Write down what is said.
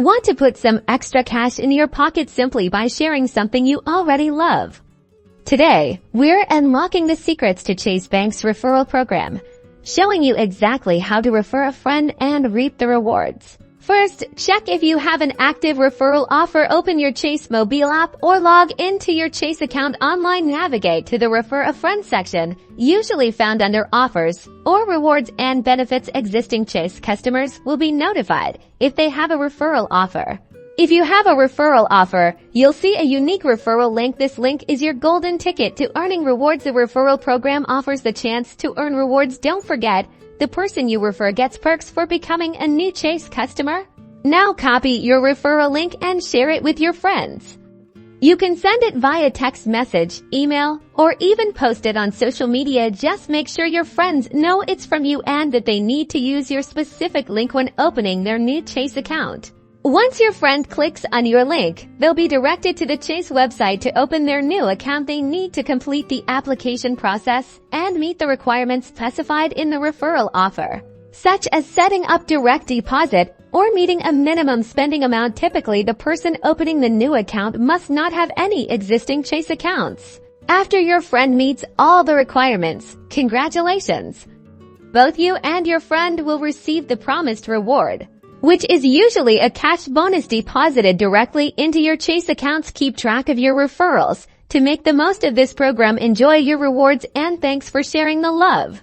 Want to put some extra cash in your pocket simply by sharing something you already love? Today, we're unlocking the secrets to Chase Bank's referral program, showing you exactly how to refer a friend and reap the rewards. First, check if you have an active referral offer. Open your Chase mobile app or log into your Chase account online. Navigate to the Refer a Friend section, usually found under Offers or Rewards and Benefits. Existing Chase customers will be notified if they have a referral offer. If you have a referral offer, you'll see a unique referral link. This link is your golden ticket to earning rewards. The referral program offers the chance to earn rewards. Don't forget, the person you refer gets perks for becoming a new Chase customer. Now copy your referral link and share it with your friends. You can send it via text message, email, or even post it on social media. Just make sure your friends know it's from you and that they need to use your specific link when opening their new Chase account. Once your friend clicks on your link, they'll be directed to the Chase website to open their new account. They need to complete the application process and meet the requirements specified in the referral offer, such as setting up direct deposit or meeting a minimum spending amount. Typically, the person opening the new account must not have any existing Chase accounts. After your friend meets all the requirements, congratulations! Both you and your friend will receive the promised reward, which is usually a cash bonus deposited directly into your Chase accounts. Keep track of your referrals to make the most of this program. Enjoy your rewards and thanks for sharing the love.